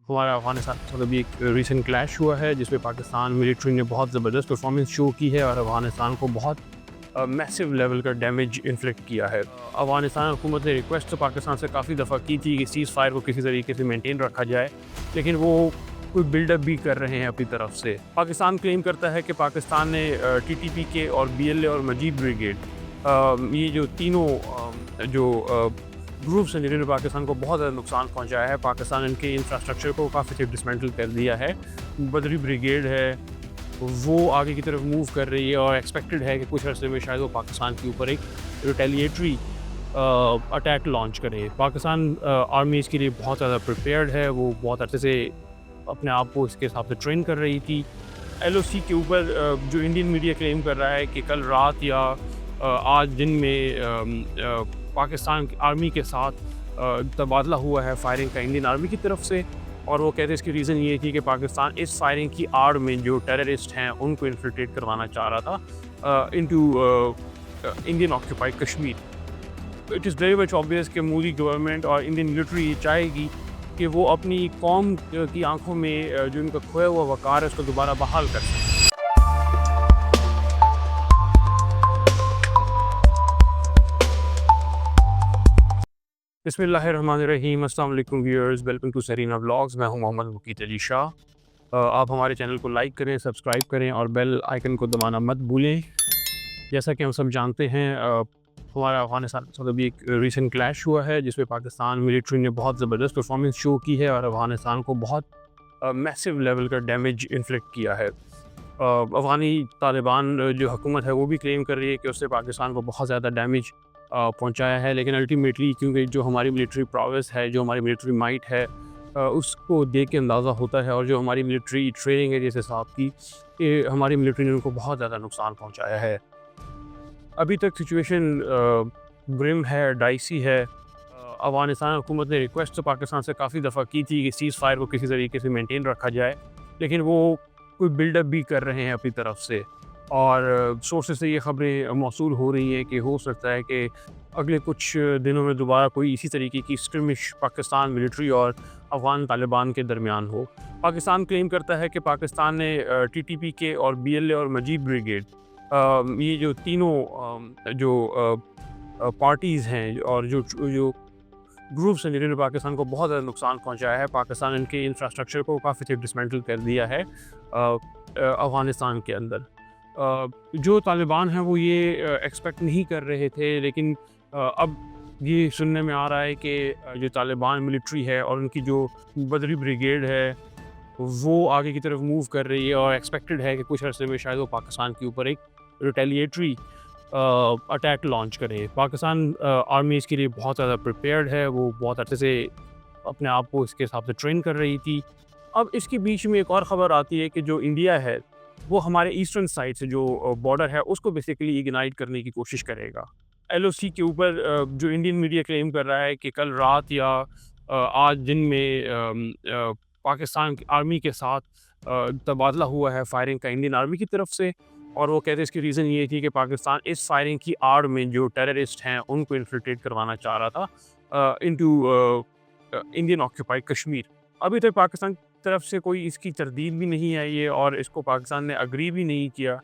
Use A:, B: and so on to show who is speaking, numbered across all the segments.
A: हमारा अफ़गानिस्तान के साथ अभी एक रीसेंट क्लैश हुआ है जिसमें पाकिस्तान मिलिट्री ने बहुत ज़बरदस्त परफॉर्मेंस शो की है और अफ़गानिस्तान को बहुत मैसिव लेवल का डैमेज इन्फ्लिक्ट किया है। अफ़गानिस्तान हुकूमत ने रिक्वेस्ट तो पाकिस्तान से काफ़ी दफ़ा की थी कि सीज़ फायर को किसी तरीके से मेंटेन रखा जाए, लेकिन वो कोई बिल्डअप भी कर रहे हैं अपनी तरफ से। पाकिस्तान क्लेम करता है कि पाकिस्तान ने टीटीपी और बीएलए और मजीद ब्रिगेड, ये जो तीनों ग्रुप्स हैं जिन्होंने पाकिस्तान को बहुत ज़्यादा नुकसान पहुंचाया है। पाकिस्तान इनके इंफ्रास्ट्रक्चर को काफ़ी हद डिसमेंटल कर दिया है। बदरी ब्रिगेड है, वो आगे की तरफ मूव कर रही है और एक्सपेक्टेड है कि कुछ अर्से में शायद वो पाकिस्तान के ऊपर एक रिटेलिएटरी अटैक लॉन्च करे। पाकिस्तान आर्मी इसके लिए बहुत ज़्यादा प्रिपेयर्ड है, वो बहुत अच्छे से अपने आप को इसके हिसाब से ट्रेन कर रही थी। एलओसी के ऊपर जो इंडियन मीडिया क्लेम कर रहा है कि कल रात या आज दिन में पाकिस्तान की आर्मी के साथ तबादला हुआ है फायरिंग का इंडियन आर्मी की तरफ से, और वो कहते हैं इसकी रीज़न ये थी कि पाकिस्तान इस फायरिंग की आड़ में जो टेररिस्ट हैं उनको इन्फिल्ट्रेट करवाना चाह रहा था into Indian occupied Kashmir. It is very much obvious कि मोदी गवर्नमेंट और इंडियन मिलिट्री ये चाहेगी कि वो अपनी कौम की आंखों में जो इनका खोया हुआ वक़ार है उसको दोबारा बहाल कर सकें। बिस्मिल्लाहिर्रहमानिर्रहीम, अस्सलाम वालेकुम viewers, welcome to Sarina vlogs. मैं हूं मोहम्मद मुकीत अली शाह। आप हमारे चैनल को लाइक करें, सब्सक्राइब करें और बेल आइकन को दबाना मत भूलें। जैसा कि हम सब जानते हैं, हमारा अफ़गानिस्तान के साथ अभी एक रीसेंट क्लैश हुआ है जिसमें पाकिस्तान मिलिट्री ने बहुत ज़बरदस्त परफॉर्मेंस शो की है और अफ़गानिस्तान को बहुत मैसिव लेवल का डैमेज इन्फ्लिक्ट किया है। अफ़गानी तालिबान जो हुकूमत है वो भी क्लेम कर रही है कि उससे पाकिस्तान को बहुत ज़्यादा डैमेज पहुंचाया है, लेकिन अल्टीमेटली क्योंकि जो हमारी मिलिट्री प्रोग्रेस है, जो हमारी मिलिट्री माइट है, उसको देख के अंदाज़ा होता है, और जो हमारी मिलिट्री ट्रेनिंग है जिस हिसाब की, कि हमारी मिलिट्री ने उनको बहुत ज़्यादा नुकसान पहुंचाया है। अभी तक सिचुएशन ग्रिम है, डाइसी है। अफ़गानिस्तान हुकूमत ने रिक्वेस्ट तो पाकिस्तान से काफ़ी दफ़ा की थी कि सीज़ फायर को किसी तरीके से मेंटेन रखा जाए, लेकिन वो कोई बिल्डअप भी कर रहे हैं अपनी तरफ से, और सोर्सेज से ये ख़बरें मौसूल हो रही हैं कि हो सकता है कि अगले कुछ दिनों में दोबारा कोई इसी तरीके की स्क्रिमिश पाकिस्तान मिलिट्री और अफ़गान तालिबान के दरमियान हो। पाकिस्तान क्लेम करता है कि पाकिस्तान ने टीटीपी और बीएलए और मजीद ब्रिगेड, ये जो तीनों पार्टीज़ हैं और जो ग्रुप्स हैं जिन्होंने पाकिस्तान को बहुत ज़्यादा नुकसान पहुंचाया है। पाकिस्तान इनके इंफ्रास्ट्रक्चर को काफ़ी हद डिसमेंटल कर दिया है अफ़गानिस्तान के अंदर। जो तालिबान हैं वो ये एक्सपेक्ट नहीं कर रहे थे, लेकिन अब ये सुनने में आ रहा है कि जो तालिबान मिलिट्री है और उनकी जो बदरी ब्रिगेड है, वो आगे की तरफ मूव कर रही है और एक्सपेक्टेड है कि कुछ अर्से में शायद वो पाकिस्तान के ऊपर एक रिटेलिएटरी अटैक लॉन्च करे। पाकिस्तान आर्मी इसके लिए बहुत ज़्यादा प्रिपेयर्ड है, वो बहुत अच्छे से अपने आप को इसके हिसाब से ट्रेन कर रही थी। अब इसके बीच में एक और ख़बर आती है कि जो इंडिया है वो हमारे ईस्टर्न साइड से जो बॉर्डर है उसको बेसिकली इग्नाइट करने की कोशिश करेगा। एलओसी के ऊपर जो इंडियन मीडिया क्लेम कर रहा है कि कल रात या आज दिन में पाकिस्तान की आर्मी के साथ तबादला हुआ है फायरिंग का इंडियन आर्मी की तरफ से, और वो कहते हैं इसकी रीज़न ये थी कि पाकिस्तान इस फायरिंग की आड़ में जो टेररिस्ट हैं उनको इन्फिल्ट्रेट करवाना चाह रहा था इनटू इंडियन ऑक्यूपाइड कश्मीर। अभी तक पाकिस्तान की तरफ से कोई इसकी तरदीद भी नहीं आई है और इसको पाकिस्तान ने अग्री भी नहीं किया,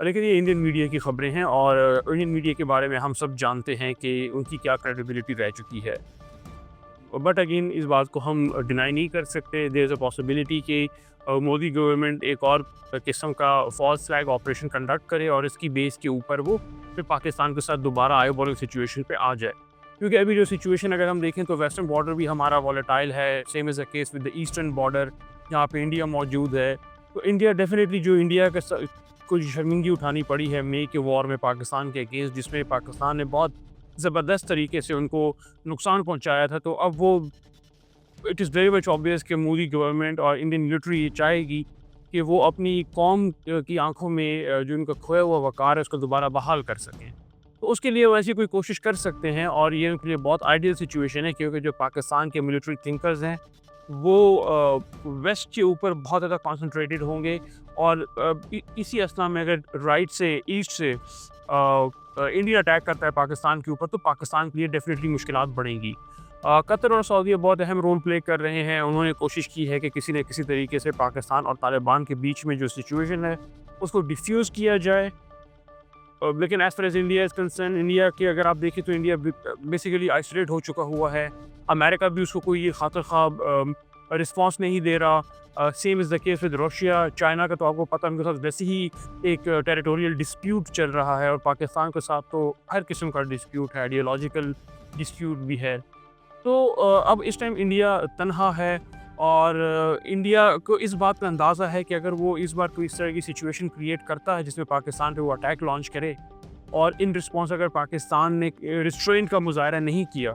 A: लेकिन ये इंडियन मीडिया की ख़बरें हैं और इंडियन मीडिया के बारे में हम सब जानते हैं कि उनकी क्या क्रेडिबिलिटी रह चुकी है। बट अगेन इस बात को हम डिनाई नहीं कर सकते। देयर इज़ अ पॉसिबिलिटी कि मोदी गवर्नमेंट एक और किस्म का फॉल्स फ्लैग ऑपरेशन कंडक्ट करे और इसकी बेस के ऊपर वो फिर पाकिस्तान के साथ दोबारा आई बॉलिंग सिचुएशन पे आ जाए, क्योंकि अभी जो सिचुएशन अगर हम देखें तो वेस्टर्न बॉर्डर भी हमारा वॉलेटाइल है, same is the case with the eastern border जहाँ पे इंडिया मौजूद है। तो इंडिया डेफिनेटली जो इंडिया के कुछ शर्मिंदगी उठानी पड़ी है मे के वॉर में पाकिस्तान के अगेंस्ट, जिसमें पाकिस्तान ने बहुत ज़बरदस्त तरीके से उनको नुकसान पहुँचाया था, तो अब वो it is very much obvious कि मोदी गवर्नमेंट और इंडियन मिलिट्री ये चाहेगी कि वो अपनी कौम की आंखों में जो इनका खोया हुआ वक़ार है उसको दोबारा बहाल कर सकें। तो उसके लिए वो ऐसी कोई कोशिश कर सकते हैं, और ये उनके लिए बहुत आइडियल सिचुएशन है, क्योंकि जो पाकिस्तान के मिलिट्री थिंकर्स हैं वो वेस्ट के ऊपर बहुत ज़्यादा कॉन्सनट्रेटेड होंगे, और इसी असना में अगर राइट से ईस्ट से इंडिया अटैक करता है पाकिस्तान के ऊपर तो पाकिस्तान के लिए डेफिनेटली मुश्किलात बढ़ेंगी। कतर और सऊदीया बहुत अहम रोल प्ले कर रहे हैं। उन्होंने कोशिश की है कि किसी न किसी तरीके से पाकिस्तान और तालिबान के बीच में जो सिचुएशन है, उसको डिफ्यूज़ किया जाए। लेकिन as far as India is concern, India की अगर आप देखें तो इंडिया बेसिकली आइसोलेट हो चुका हुआ है। अमेरिका भी उसको कोई खातिर ख़्वाह रिस्पॉन्स नहीं दे रहा। Same is the case with Russia. China का तो आपको पता है, उनके साथ वैसे ही एक टेरिटोरियल डिस्प्यूट चल रहा है, और पाकिस्तान के साथ तो हर किस्म का डिस्प्यूट है, आइडियोलॉजिकल डिस्प्यूट भी है। तो अब इस टाइम इंडिया तन्हा है, और इंडिया को इस बात का अंदाज़ा है कि अगर वो इस बार कोई इस तरह की सिचुएशन क्रिएट करता है जिसमें पाकिस्तान पे वो अटैक लॉन्च करे, और इन रिस्पॉन्स अगर पाकिस्तान ने रिस्ट्रेंट का मुज़ाहरा नहीं किया,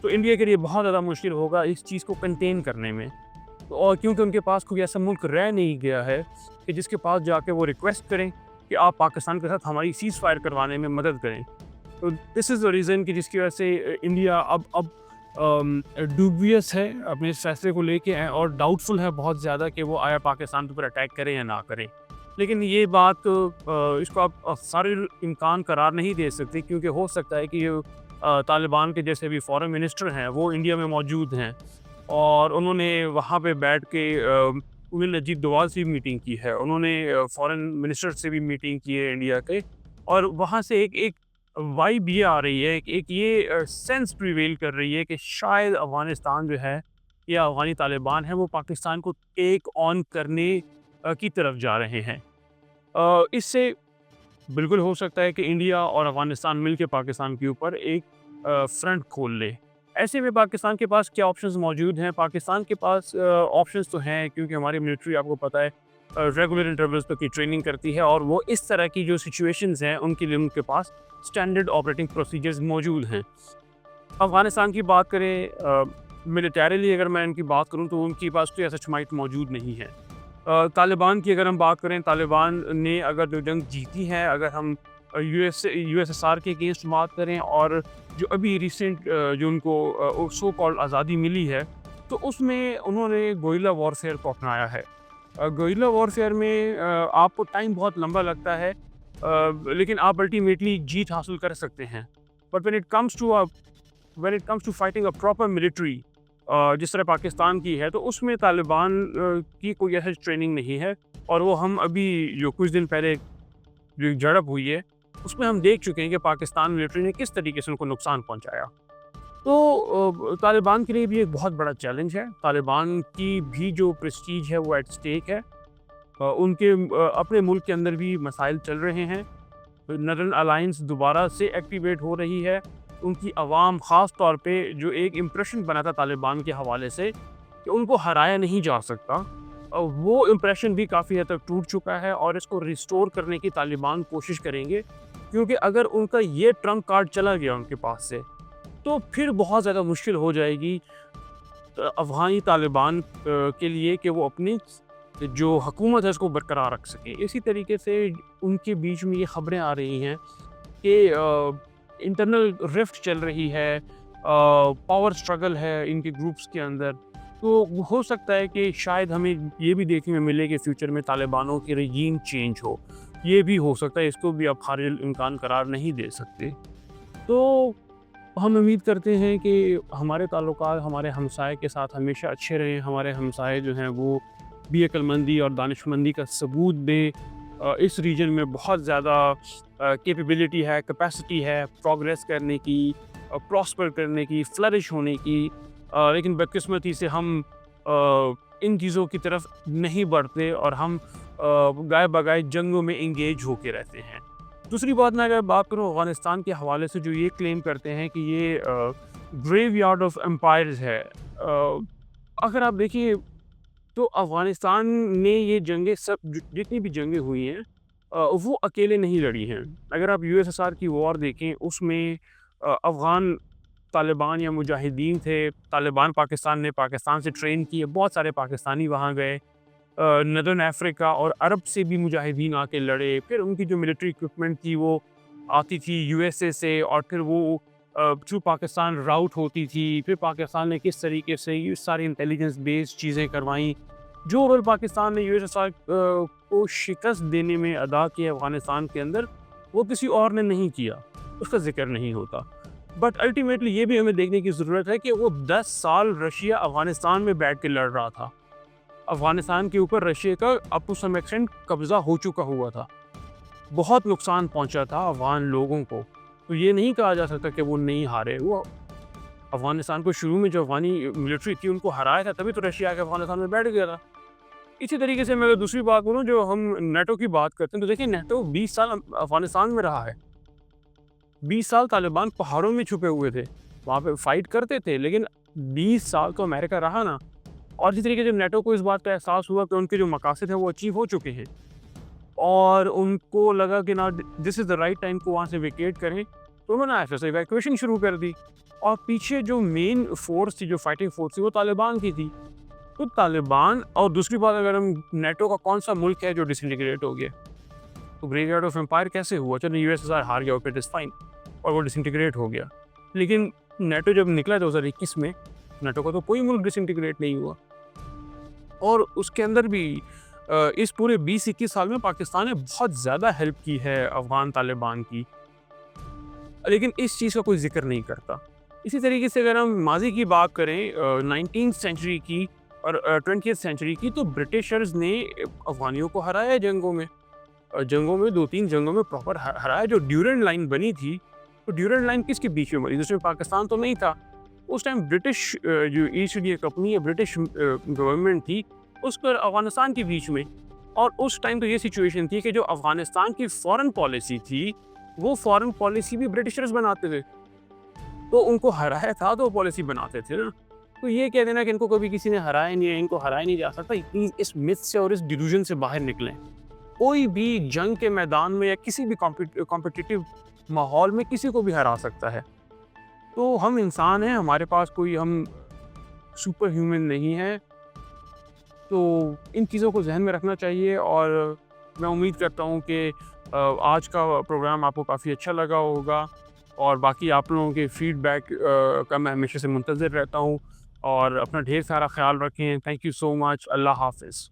A: तो इंडिया के लिए बहुत ज़्यादा मुश्किल होगा इस चीज़ को कंटेन करने में। और क्योंकि उनके पास कोई ऐसा मुल्क रह नहीं गया है कि जिसके पास जाके वो रिक्वेस्ट करें कि आप पाकिस्तान के साथ हमारी सीज़ फायर करवाने में मदद करें। तो दिस इज़ द रीज़न कि जिसकी वजह से इंडिया अब डूबियस है अपने इस फैसले को लेके, और डाउटफुल है बहुत ज़्यादा कि वो आया पाकिस्तान के ऊपर अटैक करें या ना करें। लेकिन ये बात इसको आप सारे इम्कान करार नहीं दे सकते, क्योंकि हो सकता है कि तालिबान के जैसे भी फॉरेन मिनिस्टर हैं वो इंडिया में मौजूद हैं, और उन्होंने वहाँ पे बैठ के उन्होंने अजीत डोवाल से भी मीटिंग की है, उन्होंने फॉरेन मिनिस्टर से भी मीटिंग की है इंडिया के, और वहाँ से एक एक वाइब ये आ रही है, एक ये सेंस प्रिवेल कर रही है कि शायद अफ़गानिस्तान जो है या अफ़गानी तालिबान है वो पाकिस्तान को टेक ऑन करने की तरफ जा रहे हैं। इससे बिल्कुल हो सकता है कि इंडिया और अफ़गानिस्तान मिलके पाकिस्तान के ऊपर एक फ्रंट खोल ले। ऐसे में पाकिस्तान के पास क्या ऑप्शंस मौजूद हैं? पाकिस्तान के पास ऑप्शंस तो हैं, क्योंकि हमारी मिलिट्री आपको पता है रेगुलर इंटरवल्स पे की ट्रेनिंग करती है, और वो इस तरह की जो सिचुएशंस हैं उनके लिए उनके पास स्टैंडर्ड ऑपरेटिंग प्रोसीजर्स मौजूद हैं। अफ़गानिस्तान की बात करें, मिलिटरीली अगर मैं इनकी बात करूँ तो उनके पास कोई ऐसा शमाइत मौजूद नहीं है। तालिबान की अगर हम बात करें, तालिबान ने अगर जो जंग जीती है, अगर हम यूएसएसआर के अगेंस्ट बात करें, और जो अभी रिसेंट जो उनको सो कॉल्ड आज़ादी मिली है, तो उसमें उन्होंने गोरिल्ला वॉरफेयर को अपनाया है। गोरिल्ला वॉरफेयर में आपको टाइम बहुत लंबा लगता है, लेकिन आप अल्टीमेटली जीत हासिल कर सकते हैं। But when it comes to fighting a proper military, जिस तरह पाकिस्तान की है, तो उसमें तालिबान की कोई ऐसी ट्रेनिंग नहीं है, और वो हम अभी जो कुछ दिन पहले जो झड़प हुई है, उसमें हम देख चुके हैं कि पाकिस्तान मिलिट्री ने किस तरीके से उनको नुकसान पहुंचाया। तो तालिबान के लिए भी एक बहुत बड़ा चैलेंज है। तालिबान की भी जो प्रेस्टीज है वो एट स्टेक है। उनके अपने मुल्क के अंदर भी मसाइल चल रहे हैं। नर्दर्न अलायंस दोबारा से एक्टिवेट हो रही है। उनकी आवाम ख़ास तौर पे जो एक इम्प्रेशन बना था तालिबान के हवाले से कि उनको हराया नहीं जा सकता, वो इम्प्रेशन भी काफ़ी हद तक टूट चुका है, और इसको रिस्टोर करने की तालिबान कोशिश करेंगे, क्योंकि अगर उनका ये ट्रम्प कार्ड चला गया उनके पास से, तो फिर बहुत ज़्यादा मुश्किल हो जाएगी अफ़गानी तालिबान के लिए कि वो अपनी जो हुकूमत है उसको बरकरार रख सकें। इसी तरीके से उनके बीच में ये ख़बरें आ रही हैं कि इंटरनल रिफ्ट चल रही है, पावर स्ट्रगल है इनके ग्रुप्स के अंदर। तो हो सकता है कि शायद हमें ये भी देखने में मिले कि फ्यूचर में तालिबानों की रजीम चेंज हो। ये भी हो सकता है, इसको भी आप खारिज इम्कान करार नहीं दे सकते। तो हम उम्मीद करते हैं कि हमारे ताल्लुकात हमारे हमसाये के साथ हमेशा अच्छे रहें। हमारे हमसाये जो हैं वो भी अक्लमंदी और दानिशमंदी का सबूत दें। इस रीजन में बहुत ज़्यादा कैपेबिलिटी है, कैपेसिटी है प्रोग्रेस करने की, प्रॉस्पर करने की, फ्लरिश होने की, लेकिन बदकिस्मती से हम इन चीज़ों की तरफ नहीं बढ़ते, और हम गाय बगाए जंगों में इंगेज होके रहते हैं। दूसरी बात मैं अगर बात करूँ अफ़गानिस्तान के हवाले से, जो ये क्लेम करते हैं कि ये ग्रेवयार्ड ऑफ एम्पायर्स है, अगर आप देखिए तो अफ़गानिस्तान ने ये जंगें सब जितनी भी जंगें हुई हैं वो अकेले नहीं लड़ी हैं। अगर आप यूएसएसआर की वॉर देखें, उसमें अफ़गान तालिबान या मुजाहिदीन थे। तालिबान पाकिस्तान ने पाकिस्तान से ट्रेन किए, बहुत सारे पाकिस्तानी वहाँ गए। नदर्न अफ्रीका और अरब से भी मुजाहिदीन आके लड़े। फिर उनकी जो मिलिट्री इक्विपमेंट थी वो आती थी यूएसए से, और फिर वो थ्रू पाकिस्तान राउट होती थी। फिर पाकिस्तान ने किस तरीके से ये सारी इंटेलिजेंस बेस्ड चीज़ें करवाईं। जो रोल पाकिस्तान ने यूएसएसआर को शिकस्त देने में अदा किया अफ़गानिस्तान के अंदर, वो किसी और ने नहीं किया, उसका ज़िक्र नहीं होता। बट अल्टीमेटली ये भी हमें देखने की ज़रूरत है कि वो 10 साल रशिया अफ़गानिस्तान में बैठ के लड़ रहा था। अफ़गानिस्तान के ऊपर रशिया का अप टू सम एक्सटेंट कब्ज़ा हो चुका हुआ था। बहुत नुकसान पहुंचा था अफ़गान लोगों को। तो ये नहीं कहा जा सकता कि वो नहीं हारे। वो अफ़गानिस्तान को शुरू में जो अफ़गानी मिलिट्री थी उनको हराया था, तभी तो रशिया आके अफ़गानिस्तान में बैठ गया था। इसी तरीके से मैं अगर दूसरी बात बोलूँ, जो हम नेटो की बात करते हैं, तो देखिए नेटो 20 साल अफ़गानिस्तान में रहा है। 20 साल तालिबान पहाड़ों में छुपे हुए थे, वहाँ पे फाइट करते थे, लेकिन 20 साल तो अमेरिका रहा ना। और इसी तरीके से नेटो को इस बात का एहसास हुआ कि उनके जो मकासद है वो अचीव हो चुके हैं, और उनको लगा कि ना this is the right time को वहाँ से वेकेट करें, तो उन्होंने ऐसे इवैक्यूएशन शुरू कर दी। और पीछे जो मेन फोर्स थी, जो फाइटिंग फोर्स थी, वो तालिबान की थी। तो तालिबान, और दूसरी बात, अगर हम नेटो का कौन सा मुल्क है जो डिसइंटीग्रेट हो गया, तो ग्रेवयार्ड ऑफ एम्पायर कैसे हुआ? चलो यूएसएसआर हार गया, ओके, इट इज़ फाइन, और वो डिसइंटीग्रेट हो गया। लेकिन नेटो जब निकला 2021 में, नेटो का तो कोई मुल्क डिसइंटीग्रेट नहीं हुआ। और उसके अंदर भी इस पूरे 20-21 साल में पाकिस्तान ने बहुत ज़्यादा हेल्प की है अफ़गान तालिबान की, लेकिन इस चीज़ का कोई ज़िक्र नहीं करता। इसी तरीके से अगर हम माज़ी की बात करें, 19th सेंचुरी की और 20th सेंचुरी की, तो ब्रिटिशर्स ने अफ़गानियों को हराया है जंगों में। जंगों में 2-3 जंगों में प्रॉपर हराया। जो ड्यूरेंट लाइन बनी थी, तो ड्यूरेंट लाइन किसके बीच में बनी? जिसमें पाकिस्तान तो नहीं था। उस टाइम ब्रिटिश जो ईस्ट इंडिया कंपनी या ब्रिटिश गवर्नमेंट थी, उसको अफ़गानिस्तान के बीच में। और उस टाइम तो ये सिचुएशन थी कि जो अफ़गानिस्तान की फ़ॉरेन पॉलिसी थी, वो फ़ॉरेन पॉलिसी भी ब्रिटिशर्स बनाते थे। तो उनको हराया था तो वो पॉलिसी बनाते थे ना। तो ये कह देना कि इनको कभी किसी ने हराया नहीं है, इनको हराया नहीं जा सकता, प्लीज़ इस मिथ से और इस डिल्यूजन से बाहर निकलें। कोई भी जंग के मैदान में या किसी भी कॉम्पिटिटिव माहौल में किसी को भी हरा सकता है। तो हम इंसान हैं, हमारे पास कोई हम सुपर ह्यूमन नहीं है। तो इन चीज़ों को ज़हन में रखना चाहिए, और मैं उम्मीद करता हूँ कि आज का प्रोग्राम आपको काफ़ी अच्छा लगा होगा, और बाकी आप लोगों के फीडबैक का मैं हमेशा से मुंतज़िर रहता हूँ। और अपना ढेर सारा ख़्याल रखें। Thank you so much. अल्लाह हाफ़िज़।